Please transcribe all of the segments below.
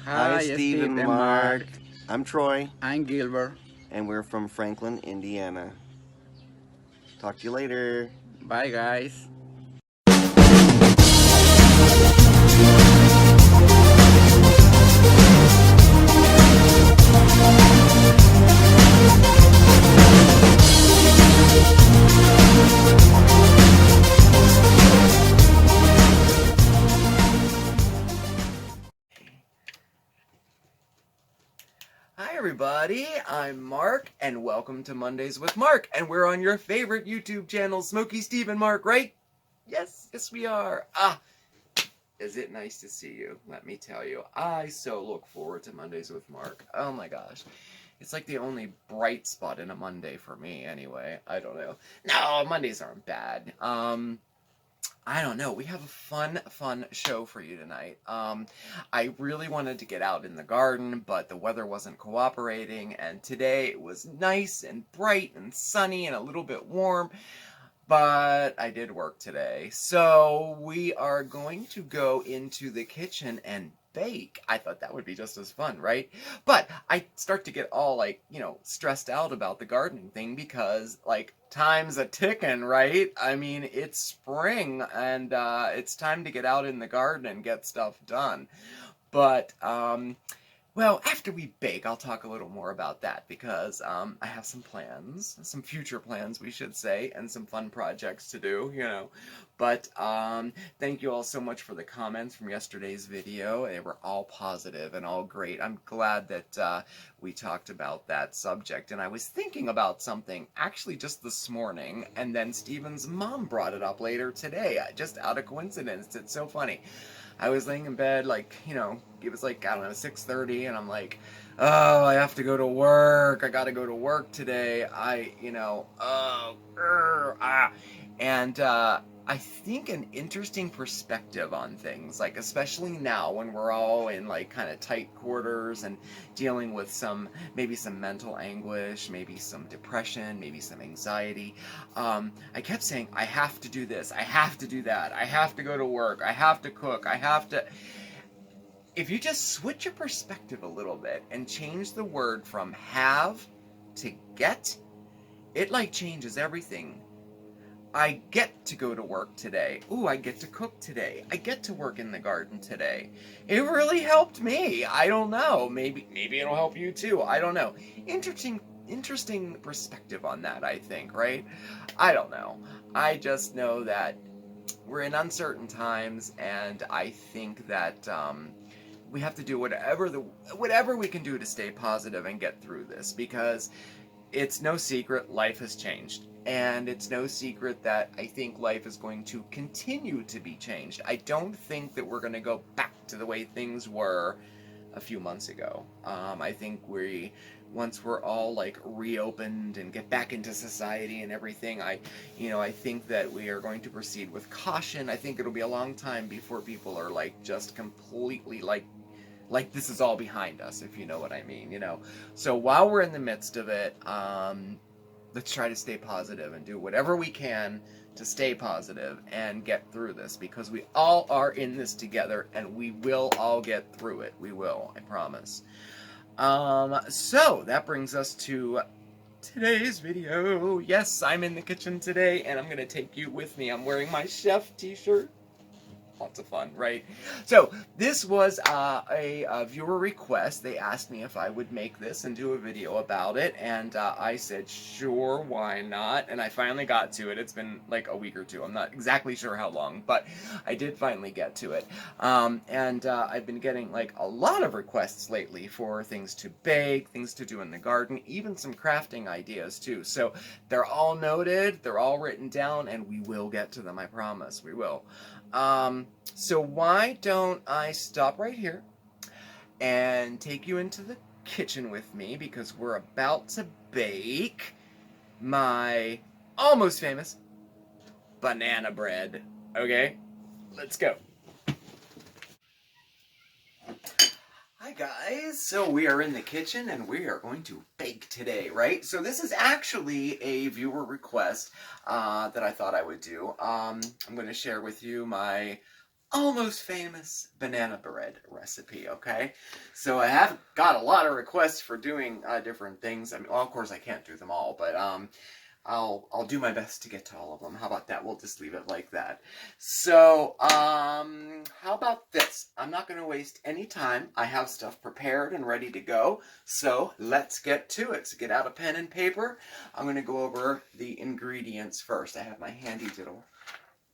Hi, Steve Steve and and Marc. Marc. I'm Troy, I'm Gilbert. and we're from Franklin, Indiana. Talk to you later. Bye, guys. Hi everybody, I'm Marc, and welcome to Mondays with Marc, and we're on your favorite YouTube channel, SmokeySteveAndMarc, right? Yes, we are. Is it nice to see you? Let me tell you, I so look forward to Mondays with Marc. Oh my gosh. It's like the only bright spot in a Monday for me, anyway. I don't know. No, Mondays aren't bad. I don't know. We have a fun show for you tonight. I really wanted to get out in the garden, but the weather wasn't cooperating, and today it was nice and bright and sunny and a little bit warm, but I did work today. So we are going to go into the kitchen and bake. I thought that would be just as fun, right? But I start to get all stressed out about the gardening thing because time's a ticking, right? I mean, it's spring and it's time to get out in the garden and get stuff done. But well, after we bake, I'll talk a little more about that because I have some plans, some future plans, we should say, and some fun projects to do. But thank you all so much for the comments from yesterday's video. They were all positive and all great. I'm glad that we talked about that subject. And I was thinking about something actually just this morning, and then Steven's mom brought it up later today, just out of coincidence. It's so funny. I was laying in bed, it was I don't know, 6:30, and I'm like, oh, I have to go to work. I gotta go to work today. And I think an interesting perspective on things, especially now when we're all in kind of tight quarters and dealing with maybe some mental anguish, maybe some depression, maybe some anxiety. I kept saying, I have to do this, I have to do that, I have to go to work, I have to cook, I have to. If you just switch your perspective a little bit and change the word from have to get, it changes everything. I get to go to work today. Ooh, I get to cook today. I get to work in the garden today. It really helped me. I don't know. Maybe it'll help you too. I don't know. Interesting perspective on that, I think, right? I don't know. I just know that we're in uncertain times, and I think that we have to do whatever we can do to stay positive and get through this, because it's no secret life has changed. And it's no secret that I think life is going to continue to be changed. I don't think that we're going to go back to the way things were a few months ago. I think once we're all reopened and get back into society and everything, I think that we are going to proceed with caution. I think it'll be a long time before people are just completely this is all behind us, if you know what I mean, So while we're in the midst of it, let's try to stay positive and do whatever we can to stay positive and get through this, because we all are in this together, and we will all get through it. We will, I promise. So that brings us to today's video. Yes, I'm in the kitchen today, and I'm gonna take you with me. I'm wearing my chef t-shirt. Lots of fun, right? So this was a viewer request. They asked me if I would make this and do a video about it, and I said sure, why not? And I finally got to it. It's been a week or two. I'm not exactly sure how long, but I did finally get to it. And I've been getting a lot of requests lately for things to bake, things to do in the garden, even some crafting ideas too. So they're all noted, they're all written down, and we will get to them, I promise, we will. So why don't I stop right here and take you into the kitchen with me, because we're about to bake my almost famous banana bread. Okay, let's go. Hi guys, so we are in the kitchen and we are going to bake today, right? So this is actually a viewer request that I thought I would do. I'm going to share with you my almost famous banana bread recipe, okay? So I have got a lot of requests for doing different things. I mean, well, of course I can't do them all, but I'll do my best to get to all of them. How about that? We'll just leave it like that. So, how about this? I'm not going to waste any time. I have stuff prepared and ready to go. So, let's get to it. So, get out a pen and paper. I'm going to go over the ingredients first. I have my handy little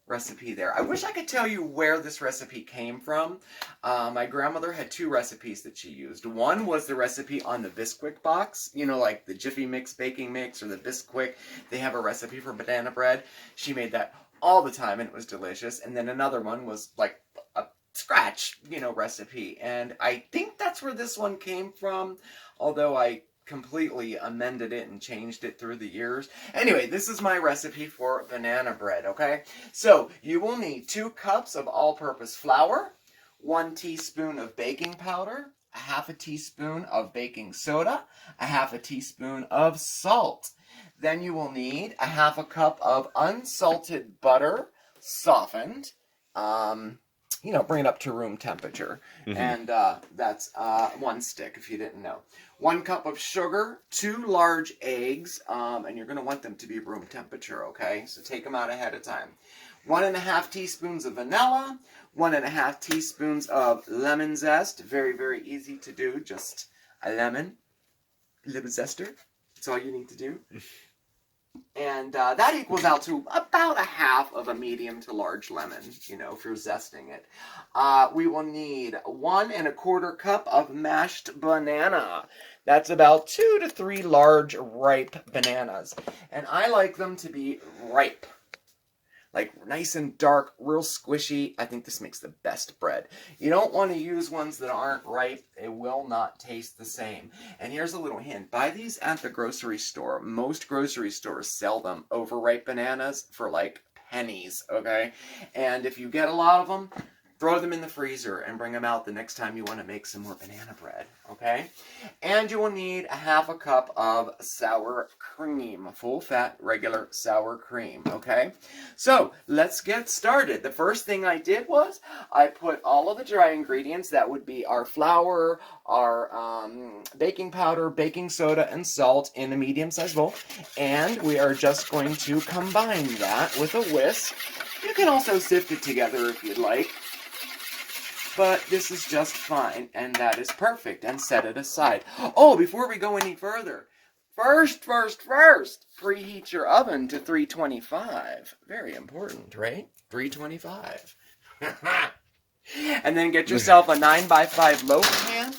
recipe there. I wish I could tell you where this recipe came from. My grandmother had two recipes that she used. One was the recipe on the Bisquick box, you know, like the Jiffy Mix baking mix or the Bisquick. They have a recipe for banana bread. She made that all the time and it was delicious. And then another one was like a scratch, you know, recipe. And I think that's where this one came from, although I completely amended it and changed it through the years. Anyway, this is my recipe for banana bread, okay? So, you will need 2 cups of all-purpose flour, 1 teaspoon of baking powder, a half a teaspoon of baking soda, a half a teaspoon of salt. Then you will need a half a cup of unsalted butter, softened, you know, bring it up to room temperature. Mm-hmm. And that's 1 stick, if you didn't know. 1 cup of sugar, 2 large eggs, and you're going to want them to be room temperature, okay? So take them out ahead of time. 1½ teaspoons of vanilla, 1½ teaspoons of lemon zest. Very, very easy to do. Just a lemon zester. That's all you need to do. And that equals out to about a half of a medium to large lemon, you know, if you're zesting it. We will need 1 1/4 cup of mashed banana. That's about 2 to 3 large ripe bananas. And I like them to be ripe. Like nice and dark, real squishy. I think this makes the best bread. You don't want to use ones that aren't ripe. They will not taste the same. And here's a little hint. Buy these at the grocery store. Most grocery stores sell them overripe bananas for like pennies, okay? And if you get a lot of them, throw them in the freezer and bring them out the next time you want to make some more banana bread, okay? And you will need a half a cup of sour cream, full-fat, regular sour cream, okay? So, let's get started. The first thing I did was I put all of the dry ingredients, that would be our flour, our baking powder, baking soda, and salt in a medium-sized bowl. And we are just going to combine that with a whisk. You can also sift it together if you'd like. But this is just fine, and that is perfect, and set it aside. Oh, before we go any further, first, preheat your oven to 325. Very important, right? 325. And then get yourself a 9x5 loaf pan,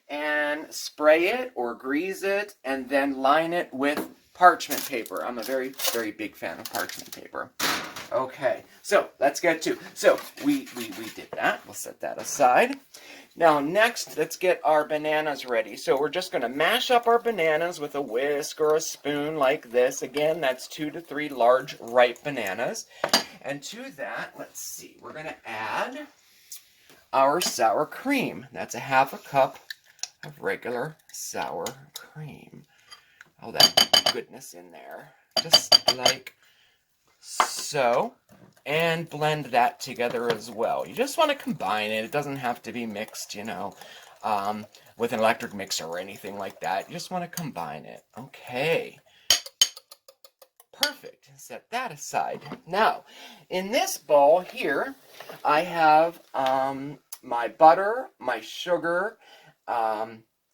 and spray it or grease it, and then line it with parchment paper. I'm a very, very big fan of parchment paper. Okay, so let's get to. So we did that. We'll set that aside. Now next, let's get our bananas ready. So we're just going to mash up our bananas with a whisk or a spoon like this. Again, that's 2 to 3 large ripe bananas. And to that, let's see, we're going to add our sour cream. That's a half a cup of regular sour cream. Oh, that goodness in there. Just like so, and blend that together as well. You just want to combine it. It doesn't have to be mixed, you know, with an electric mixer or anything like that. You just want to combine it. Okay. Perfect. Set that aside. Now, in this bowl here, I have my butter, my sugar,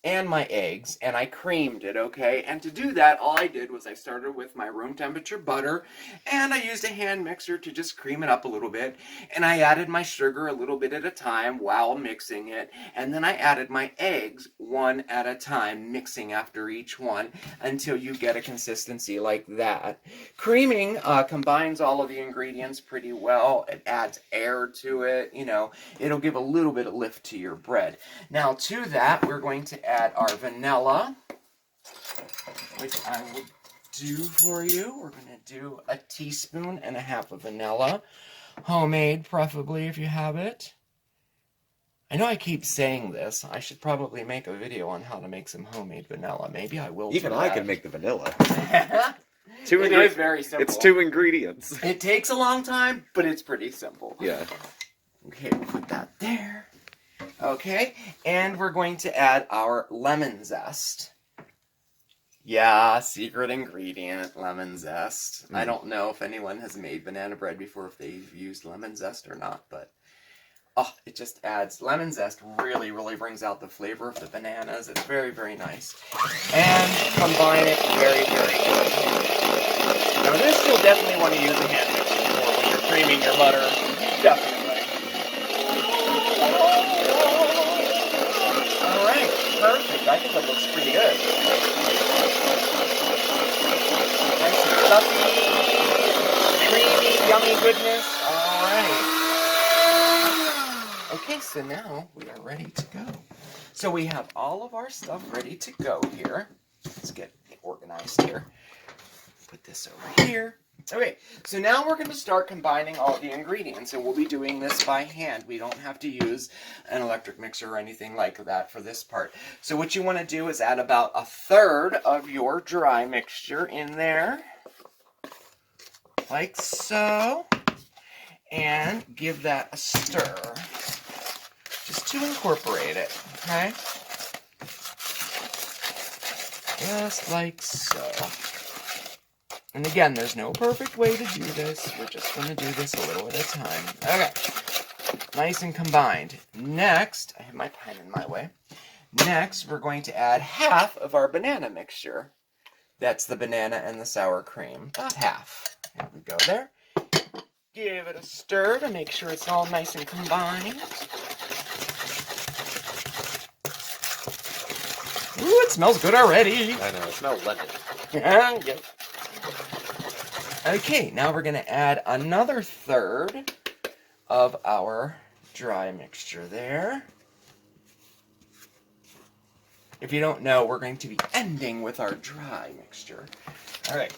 and my eggs, and I creamed it, okay? And to do that, all I did was I started with my room temperature butter, and I used a hand mixer to just cream it up a little bit, and I added my sugar a little bit at a time while mixing it, and then I added my eggs one at a time, mixing after each one until you get a consistency like that. Creaming combines all of the ingredients pretty well. It adds air to it, you know. It'll give a little bit of lift to your bread. Now, to that, we're going to add our vanilla, which I will do for you. We're going to do 1.5 teaspoons of vanilla. Homemade, preferably, if you have it. I know I keep saying this. I should probably make a video on how to make some homemade vanilla. Maybe I will. Even I can make the vanilla. It is very simple. It's 2 ingredients. It takes a long time, but it's pretty simple. Yeah. Okay, we'll put that there. Okay, and we're going to add our lemon zest. Yeah, secret ingredient, lemon zest. I don't know if anyone has made banana bread before, if they've used lemon zest or not, but oh, it just adds, lemon zest really, really brings out the flavor of the bananas. It's very, very nice. And combine it very, very good. Now this you'll definitely want to use a hand mixer for when you're creaming your butter. Definitely. Alright, perfect. I think that looks pretty good. Nice and fluffy, creamy, yummy goodness. Alright. Okay, so now we are ready to go. So we have all of our stuff ready to go here. Let's get organized here. Put this over here. Okay, so now we're going to start combining all the ingredients, and we'll be doing this by hand. We don't have to use an electric mixer or anything like that for this part. So what you want to do is add about 1/3 of your dry mixture in there, like so, and give that a stir, just to incorporate it, okay? Just like so. And again, there's no perfect way to do this. We're just going to do this a little at a time. Okay. Nice and combined. Next, I have my pen in my way. Next, we're going to add half of our banana mixture. That's the banana and the sour cream. About half. There we go there. Give it a stir to make sure it's all nice and combined. Ooh, it smells good already. I know, it smells lemon. Yeah. Okay, now we're going to add another 1/3 of our dry mixture there. If you don't know, we're going to be ending with our dry mixture. All right,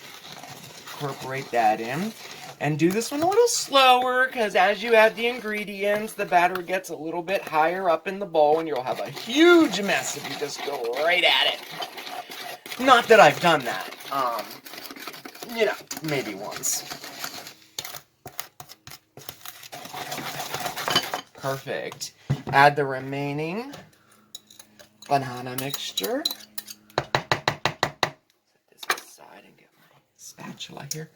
incorporate that in. And do this one a little slower, because as you add the ingredients, the batter gets a little bit higher up in the bowl, and you'll have a huge mess if you just go right at it. Not that I've done that. You know, maybe once. Perfect. Add the remaining banana mixture. Set this aside and get my spatula here.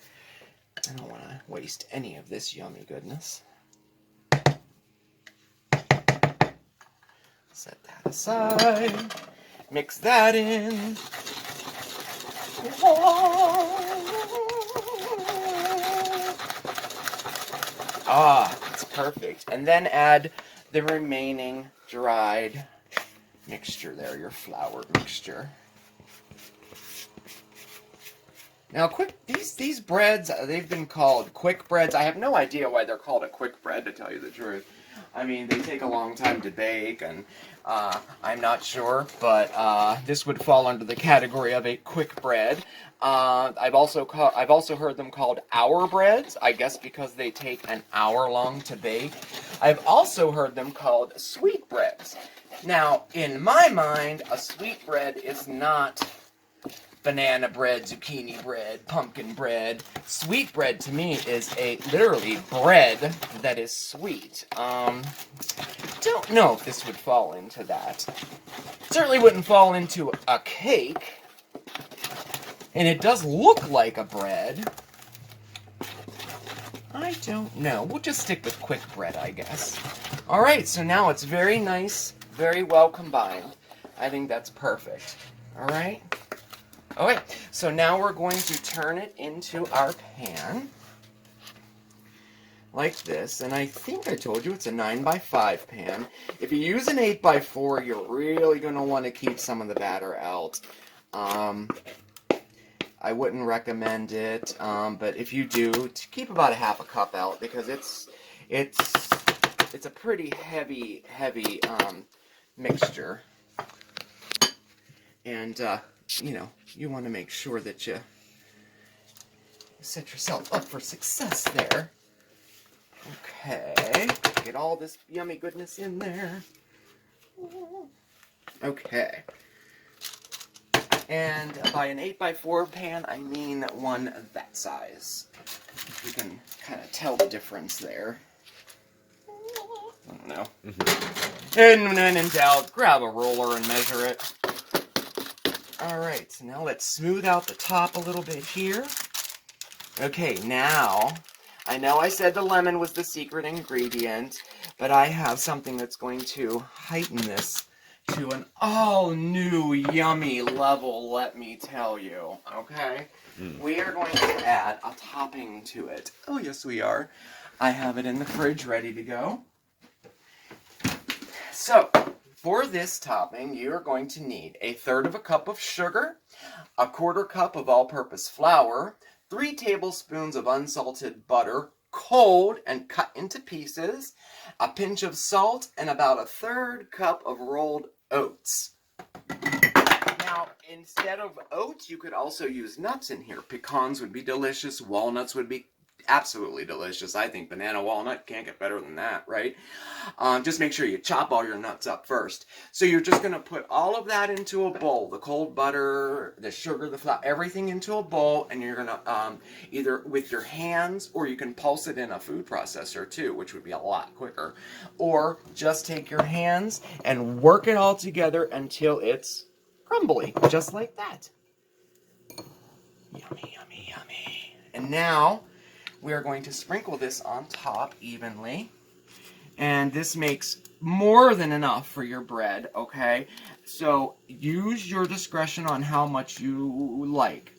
I don't want to waste any of this yummy goodness. Set that aside. Mix that in. Ah, it's perfect. And then add the remaining dried mixture there, your flour mixture. Now, these breads, they've been called quick breads. I have no idea why they're called a quick bread, to tell you the truth. I mean, they take a long time to bake, and I'm not sure, but this would fall under the category of a quick bread. I've also heard them called hour breads, I guess because they take an hour long to bake. I've also heard them called sweet breads. Now, in my mind, a sweet bread is not banana bread, zucchini bread, pumpkin bread. Sweet bread to me is literally bread that is sweet. Don't know if this would fall into that. Certainly wouldn't fall into a cake. And it does look like a bread. I don't know. We'll just stick with quick bread, I guess. Alright, so now it's very nice, very well combined. I think that's perfect. Alright? Okay, so now we're going to turn it into our pan. Like this, and I think I told you it's a 9x5 pan. If you use an 8x4, you're really going to want to keep some of the batter out. I wouldn't recommend it, but if you do, to keep about 1/2 cup out, because it's a pretty heavy mixture. And, you know, you want to make sure that you set yourself up for success there. Okay, get all this yummy goodness in there. Okay. And by an 8x4 pan, I mean one that size. You can kind of tell the difference there. I don't know. And when in doubt, grab a roller and measure it. Alright, so now let's smooth out the top a little bit here. Okay, now, I know I said the lemon was the secret ingredient, but I have something that's going to heighten this to an all-new yummy level, let me tell you, okay? We are going to add a topping to it. Oh, yes, we are. I have it in the fridge ready to go. So, for this topping, you are going to need 1/3 cup of sugar, 1/4 cup of all-purpose flour, 3 tablespoons of unsalted butter, cold and cut into pieces, a pinch of salt, and about 1/3 cup of rolled oats. Now, instead of oats, you could also use nuts in here. Pecans would be delicious. Walnuts would be absolutely delicious. I think banana walnut can't get better than that, right? Just make sure you chop all your nuts up first. So you're just going to put all of that into a bowl. The cold butter, the sugar, the flour, everything into a bowl. And you're going to either with your hands, or you can pulse it in a food processor too, which would be a lot quicker. Or just take your hands and work it all together until it's crumbly, just like that. Yummy, yummy, yummy. And now we are going to sprinkle this on top evenly. And this makes more than enough for your bread, okay? So use your discretion on how much you like.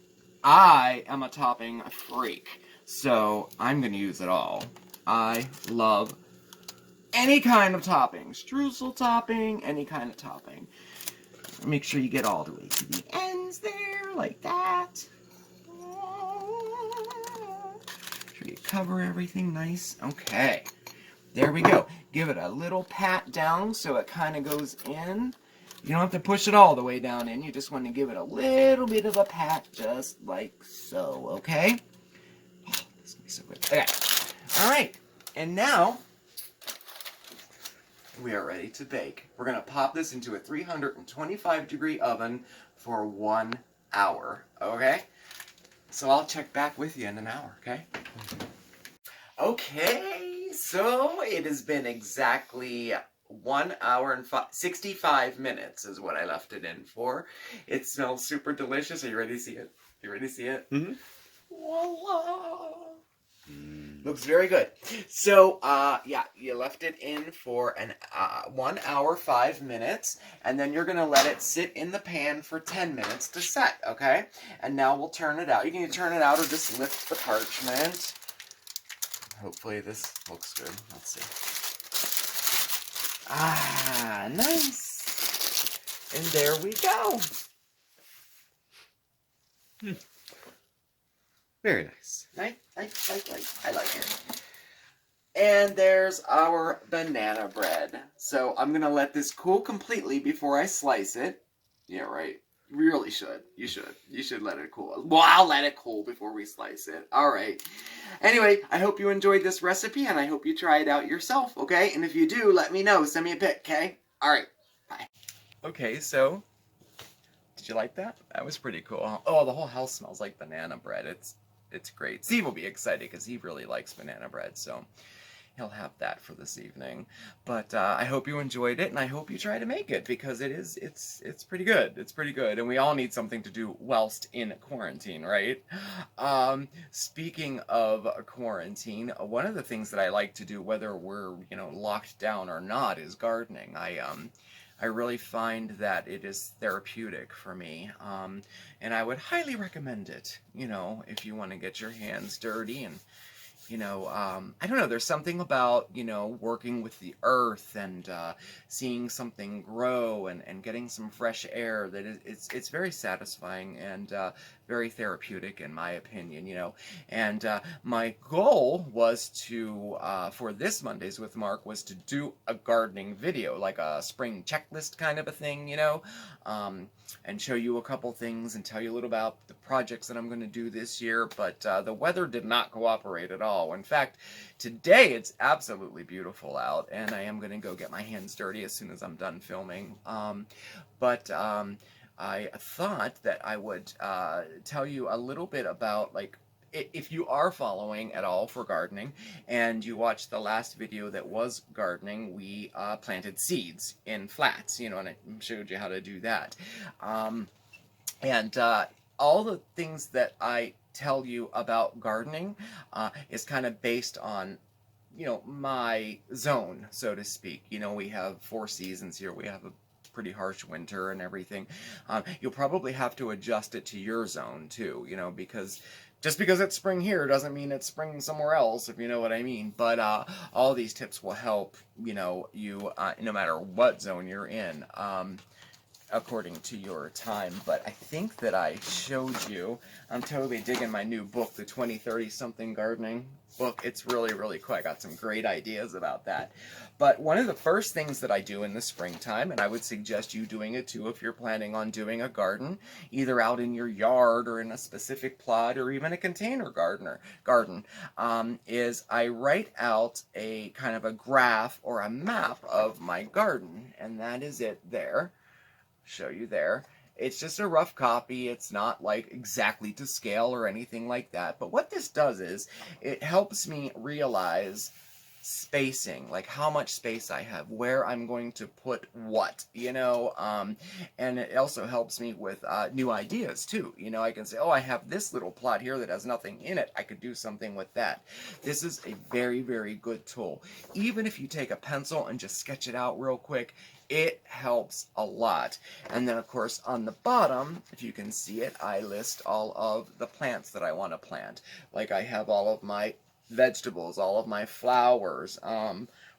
I am a topping freak, so I'm going to use it all. I love any kind of topping. Streusel topping, any kind of topping. Make sure you get all the way to the ends there, like that. Sure you cover everything nice. Okay, there we go. Give it a little pat down so it kind of goes in. You don't have to push it all the way down in. You just want to give it a little bit of a pat, just like so, okay? Oh, this is going to be so good. Okay, all right. And now we are ready to bake. We're going to pop this into a 325-degree oven for 1 hour, okay? So I'll check back with you in an hour, okay? Okay, so it has been exactly 1 hour and 65 minutes is what I left it in for. It smells super delicious. Are you ready to see it? You ready to see it? Mm-hmm. Voila! Looks very good. So, yeah, you left it in for 1 hour, 5 minutes, and then you're going to let it sit in the pan for 10 minutes to set, okay? And now we'll turn it out. You can either turn it out or just lift the parchment. Hopefully this looks good. Let's see. Ah, nice. And there we go. Very nice. Nice. I like it. And there's our banana bread. So I'm going to let this cool completely before I slice it. Yeah, right. You really should. You should. You should let it cool. Well, I'll let it cool before we slice it. All right. Anyway, I hope you enjoyed this recipe, and I hope you try it out yourself, okay? And if you do, let me know. Send me a pic, okay? All right. Bye. Okay, so did you like that? That was pretty cool. Oh, the whole house smells like banana bread. It's great. Steve will be excited because he really likes banana bread, so he'll have that for this evening. But I hope you enjoyed it, and I hope you try to make it because it's pretty good. It's pretty good, and we all need something to do whilst in quarantine, right? Speaking of quarantine, one of the things that I like to do, whether we're locked down or not, is gardening. I really find that it is therapeutic for me, and I would highly recommend it, if you want to get your hands dirty and, I don't know, there's something about, working with the earth and seeing something grow and getting some fresh air that it's very satisfying and very therapeutic in my opinion, and my goal was to, for this Mondays with Marc, was to do a gardening video, like a spring checklist kind of a thing, and show you a couple things and tell you a little about the projects that I'm going to do this year, but the weather did not cooperate at all. In fact, today it's absolutely beautiful out, and I am going to go get my hands dirty as soon as I'm done filming. I thought that I would tell you a little bit about, like, if you are following at all for gardening, and you watched the last video that was gardening, we planted seeds in flats, and I showed you how to do that. And all the things that I tell you about gardening is kind of based on my zone, so to speak. We have 4 seasons here. We have a pretty harsh winter and everything. You'll probably have to adjust it to your zone too, because just because it's spring here doesn't mean it's spring somewhere else, if you know what I mean. But all these tips will help, you no matter what zone you're in, according to your time. But I think that I showed you, I'm totally digging my new book, the 20-30 something gardening book. It's really, really cool. I got some great ideas about that. But one of the first things that I do in the springtime, and I would suggest you doing it too if you're planning on doing a garden, either out in your yard or in a specific plot or even a container garden, is I write out a kind of a graph or a map of my garden, and that is it there. Show you there. It's just a rough copy. It's not like exactly to scale or anything like that. But what this does is it helps me realize spacing, like how much space I have, where I'm going to put what, and it also helps me with new ideas too. I can say, oh, I have this little plot here that has nothing in it. I could do something with that. This is a very, very good tool. Even if you take a pencil and just sketch it out real quick, it helps a lot. And then, of course, on the bottom, if you can see it, I list all of the plants that I want to plant. Like I have all of my vegetables, all of my flowers.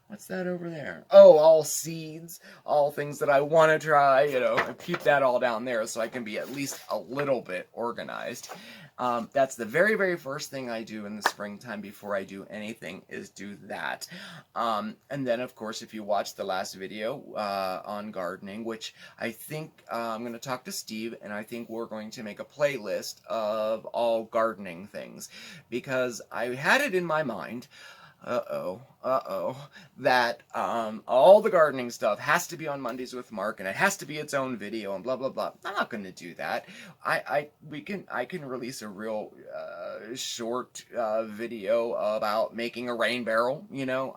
What's that over there? Oh, all seeds, all things that I want to try, and keep that all down there so I can be at least a little bit organized. That's the very, very first thing I do in the springtime before I do anything is do that. And then, of course, if you watched the last video on gardening, which I think I'm going to talk to Steve, and I think we're going to make a playlist of all gardening things, because I had it in my mind, that all the gardening stuff has to be on Mondays with Marc, and it has to be its own video, and blah blah blah. I'm not going to do that. I can release a real short video about making a rain barrel.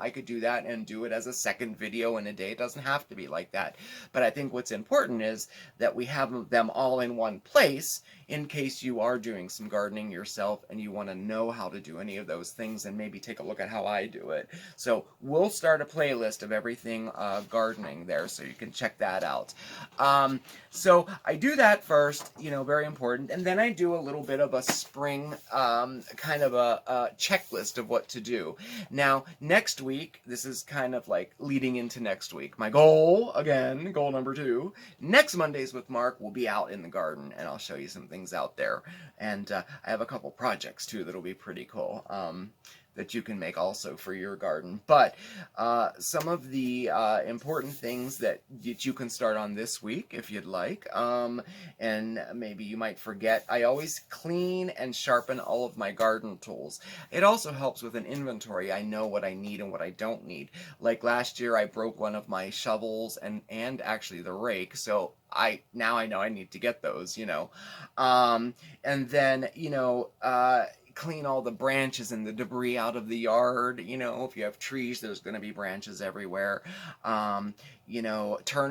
I could do that and do it as a second video in a day. It doesn't have to be like that. But I think what's important is that we have them all in one place in case you are doing some gardening yourself and you want to know how to do any of those things and maybe take a look at how I do it. So we'll start a playlist of everything gardening there, so you can check that out. So I do that first, very important, and then I do a little bit of a spring kind of a checklist of what to do. Now, next week, this is kind of like leading into next week. My goal, again, goal number 2, next Mondays with Marc, we'll be out in the garden, and I'll show you some things out there. And I have a couple projects, too, that'll be pretty cool. That you can make also for your garden. But some of the important things that you can start on this week if you'd like, and maybe you might forget, I always clean and sharpen all of my garden tools. It also helps with an inventory. I know what I need and what I don't need. Like last year I broke one of my shovels and actually the rake, so now I know I need to get those, and then, clean all the branches and the debris out of the yard. If you have trees, there's going to be branches everywhere. Turn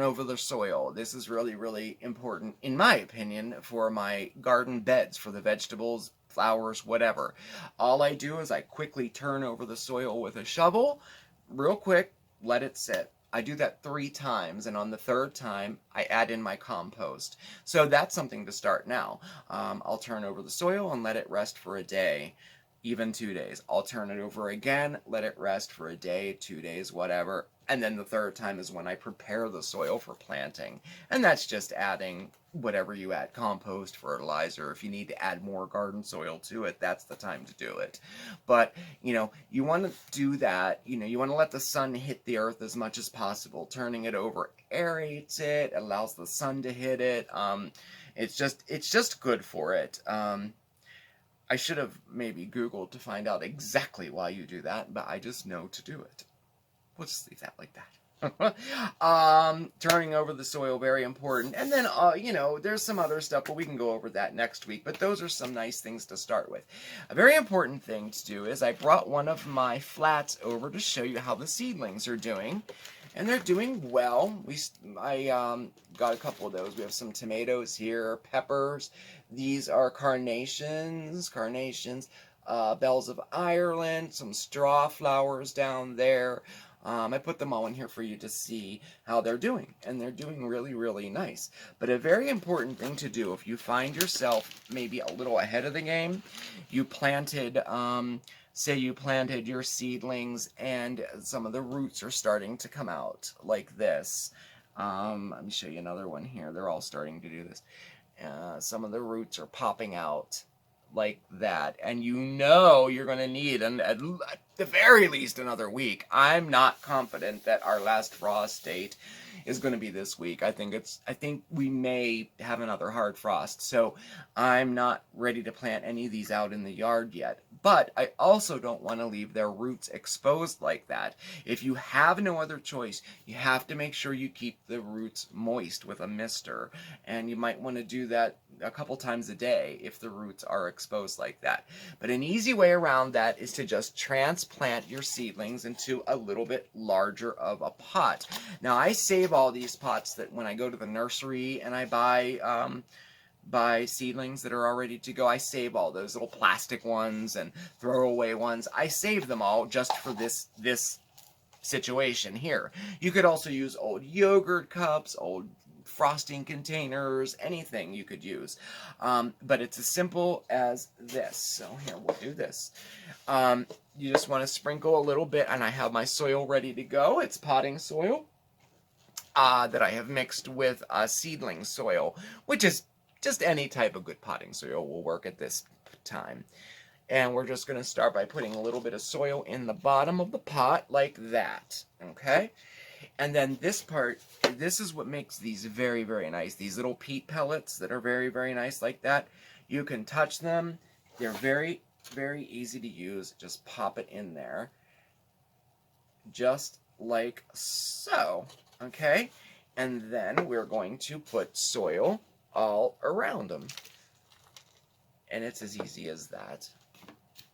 over the soil. This is really, really important, in my opinion, for my garden beds, for the vegetables, flowers, whatever. All I do is I quickly turn over the soil with a shovel, real quick, let it sit. I do that 3 times, and on the 3rd time, I add in my compost. So that's something to start now. I'll turn over the soil and let it rest for a day, even 2 days. I'll turn it over again, let it rest for a day, 2 days, whatever. And then the 3rd time is when I prepare the soil for planting. And that's just adding whatever you add, compost, fertilizer. If you need to add more garden soil to it, that's the time to do it. But, you want to do that, you want to let the sun hit the earth as much as possible. Turning it over aerates it, allows the sun to hit it. It's just good for it. I should have maybe Googled to find out exactly why you do that, but I just know to do it. We'll just leave that like that. Turning over the soil, very important. And then, you know, there's some other stuff, but we can go over that next week. But those are some nice things to start with. A very important thing to do is I brought one of my flats over to show you how the seedlings are doing. And they're doing well. I got a couple of those. We have some tomatoes here, peppers. These are carnations, bells of Ireland, some straw flowers down there. I put them all in here for you to see how they're doing, and they're doing really, really nice. But a very important thing to do, if you find yourself maybe a little ahead of the game, you planted, say you planted your seedlings and some of the roots are starting to come out like this. Let me show you another one here. They're all starting to do this. Some of the roots are popping out like that, and you know you're going to need at the very least another week. I'm not confident that our last frost date is going to be this week. I think we may have another hard frost, so I'm not ready to plant any of these out in the yard yet. But I also don't want to leave their roots exposed like that. If you have no other choice, you have to make sure you keep the roots moist with a mister, and you might want to do that a couple times a day if the roots are exposed like that. But an easy way around that is to just transplant your seedlings into a little bit larger of a pot. Now I save all these pots that when I go to the nursery and I buy seedlings that are all ready to go, I save all those little plastic ones and throwaway ones. I save them all just for this situation here. You could also use old yogurt cups, old frosting containers, anything you could use. But it's as simple as this. So here, we'll do this. You just want to sprinkle a little bit, and I have my soil ready to go. It's potting soil that I have mixed with seedling soil, which is just any type of good potting soil will work at this time. And we're just going to start by putting a little bit of soil in the bottom of the pot like that, okay? And then this part, this is what makes these very, very nice. These little peat pellets that are very, very nice like that. You can touch them. They're very, very easy to use. Just pop it in there. Just like so, okay? And then we're going to put soil all around them. And it's as easy as that.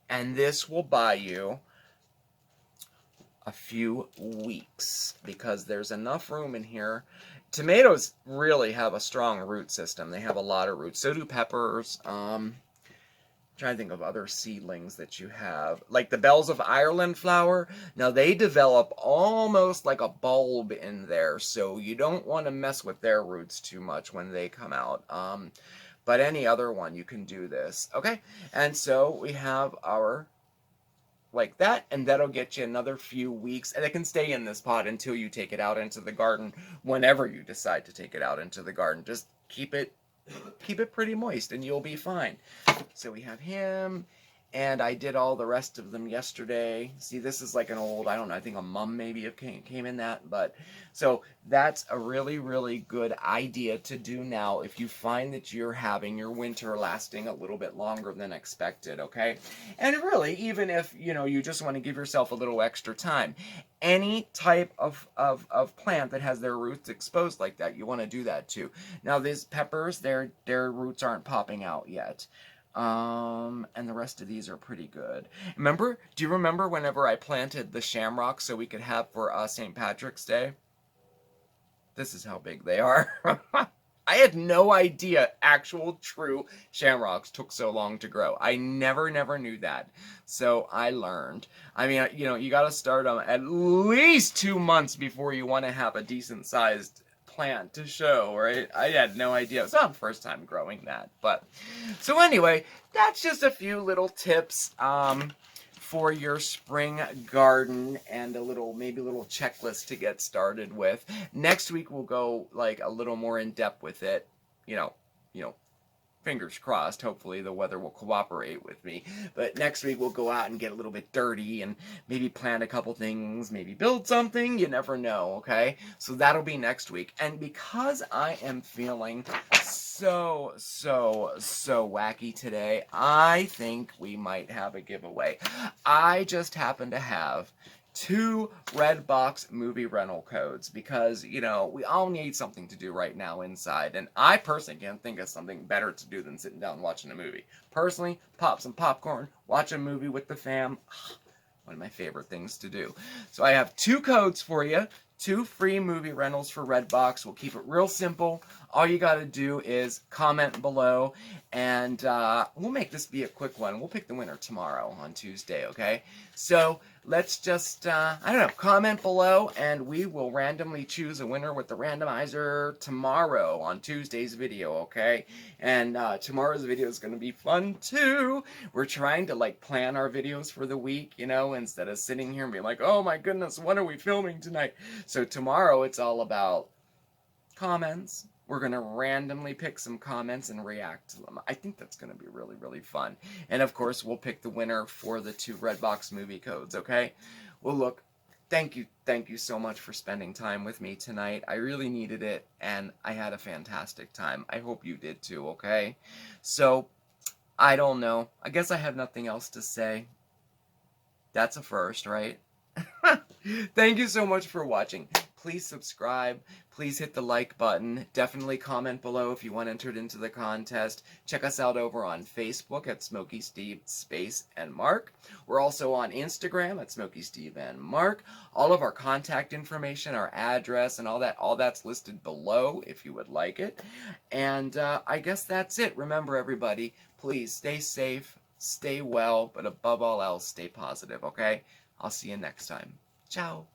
And this will buy you a few weeks because there's enough room in here. Tomatoes really have a strong root system. They have a lot of roots. So do peppers. I'm trying to think of other seedlings that you have. Like the bells of Ireland flower. Now they develop almost like a bulb in there. So you don't want to mess with their roots too much when they come out. But any other one, you can do this. Okay? And so we have our like that, and that'll get you another few weeks, and it can stay in this pot until you take it out into the garden, whenever you decide to take it out into the garden. Just keep it pretty moist and you'll be fine. So we have him, and I did all the rest of them yesterday. See, this is like an old, I don't know, I think a mum maybe came in that, but so that's a really, really good idea to do now if you find that you're having your winter lasting a little bit longer than expected, okay? And really, even if, you know, you just want to give yourself a little extra time, any type of plant that has their roots exposed like that, you want to do that too. Now, these peppers, their roots aren't popping out yet. And the rest of these are pretty good. Do you remember whenever I planted the shamrock so we could have for St. Patrick's Day? This is how big they are. I had no idea actual true shamrocks took so long to grow. I never knew that. So I learned. I mean, you know, you got to start them at least 2 months before you want to have a decent sized plant to show, right? I had no idea. It's not the first time growing that, but so anyway, that's just a few little tips for your spring garden and maybe a little checklist to get started with. Next week we'll go like a little more in depth with it. You know, fingers crossed, hopefully the weather will cooperate with me. But next week we'll go out and get a little bit dirty and maybe plant a couple things, maybe build something, you never know, okay? So that'll be next week. And because I am feeling so wacky today, I think we might have a giveaway. I just happen to have 2 Redbox movie rental codes because, you know, we all need something to do right now inside. And I personally can't think of something better to do than sitting down and watching a movie. Personally, pop some popcorn, watch a movie with the fam. One of my favorite things to do. So I have 2 codes for you. 2 free movie rentals for Redbox. We'll keep it real simple. All you got to do is comment below, and we'll make this be a quick one. We'll pick the winner tomorrow on Tuesday, okay? So let's just, I don't know, comment below, and we will randomly choose a winner with the randomizer tomorrow on Tuesday's video, okay? And tomorrow's video is going to be fun, too. We're trying to, like, plan our videos for the week, you know, instead of sitting here and being like, oh, my goodness, what are we filming tonight? So tomorrow it's all about comments. We're going to randomly pick some comments and react to them. I think that's going to be really, really fun. And of course, we'll pick the winner for the 2 Redbox movie codes, okay? Well, look, thank you so much for spending time with me tonight. I really needed it, and I had a fantastic time. I hope you did too, okay? So, I don't know. I guess I have nothing else to say. That's a first, right? Thank you so much for watching. Please subscribe. Please hit the like button. Definitely comment below if you want entered into the contest. Check us out over on Facebook at SmokeySteveAndMarc. We're also on Instagram at SmokeySteveAndMarc. All of our contact information, our address, and all that's listed below if you would like it. And I guess that's it. Remember, everybody, please stay safe, stay well, but above all else, stay positive, okay? I'll see you next time. Ciao.